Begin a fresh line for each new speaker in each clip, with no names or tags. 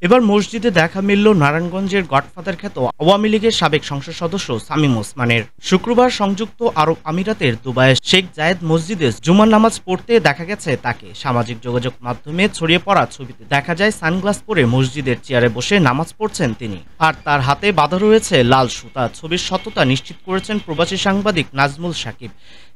এবার মসজিদে দেখা মিলল নারায়ণগঞ্জের গডফাদার খ্যাত আওয়ামী লীগের সাবেক সংসদ সদস্য শামীম ওসমানের। শুক্রবার সংযুক্ত আরব আমিরাতের দুবাইয়ের শেখ জায়েদ মসজিদে জুমার নামাজ পড়তে দেখা গেছে তাকে। সামাজিক যোগাযোগ মাধ্যমে ছড়িয়ে পড়া ছবিতে দেখা যায় সানগ্লাস পরে মসজিদের চেয়ারে বসে নামাজ পড়ছেন তিনি, আর তার হাতে বাঁধা রয়েছে লাল সুতা। ছবির সত্যতা নিশ্চিত করেছেন প্রবাসী সাংবাদিক নাজমুল সাকিব।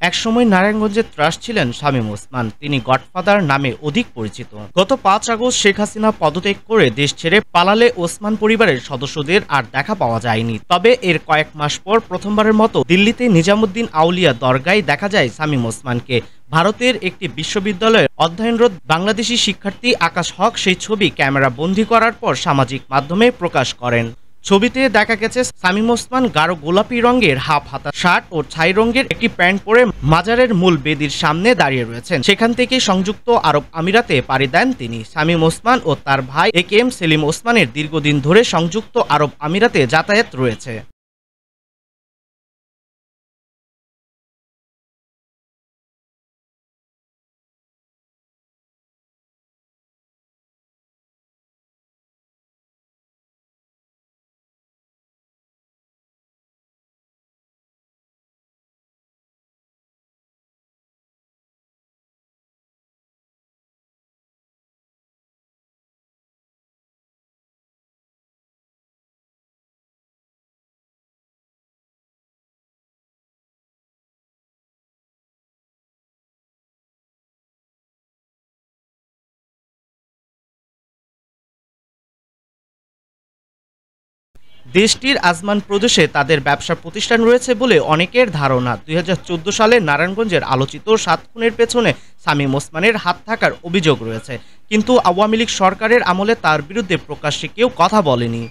একসময় নারায়ণগঞ্জের ত্রাস ছিলেন শামীম ওসমান, তিনি গডফাদার নামে অধিক পরিচিত। গত ৫ আগস্ট শেখ হাসিনা পদত্যাগ করে দেশ ছেড়ে পালালে ওসমান পরিবারের সদস্যদের আর দেখা পাওয়া যায়নি। তবে এর কয়েক মাস পর প্রথমবারের মতো দিল্লিতে নিজামুদ্দিন আউলিয়া দরগায় দেখা যায় শামীম ওসমানকে। ভারতের একটি বিশ্ববিদ্যালয়ের অধ্যয়নরত বাংলাদেশি শিক্ষার্থী আকাশ হক সেই ছবি ক্যামেরা বন্দী করার পর সামাজিক মাধ্যমে প্রকাশ করেন। ছবিতে দেখা গেছে শামীম ওসমান গাঢ় গোলাপি রঙের হাফ হাতা শার্ট ও ছাই রঙের একটি প্যান্ট পরে মাজারের মূল বেদির সামনে দাঁড়িয়ে রয়েছেন। সেখান থেকে সংযুক্ত আরব আমিরাতে পাড়ি দেন তিনি। শামীম ওসমান ও তার ভাই একেএম সেলিম ওসমানের দীর্ঘদিন ধরে সংযুক্ত আরব আমিরাতে যাতায়াত রয়েছে। দেশটির আজমান প্রদেশে তাদের ব্যবসা প্রতিষ্ঠান রয়েছে বলে অনেকের ধারণা। ২০১৪ সালে নারায়ণগঞ্জের আলোচিত ৭ খুনের পেছনে শামীম ওসমানের হাত থাকার অভিযোগ রয়েছে, কিন্তু আওয়ামী লীগ সরকারের আমলে তার বিরুদ্ধে প্রকাশ্যে কেউ কথা বলেনি।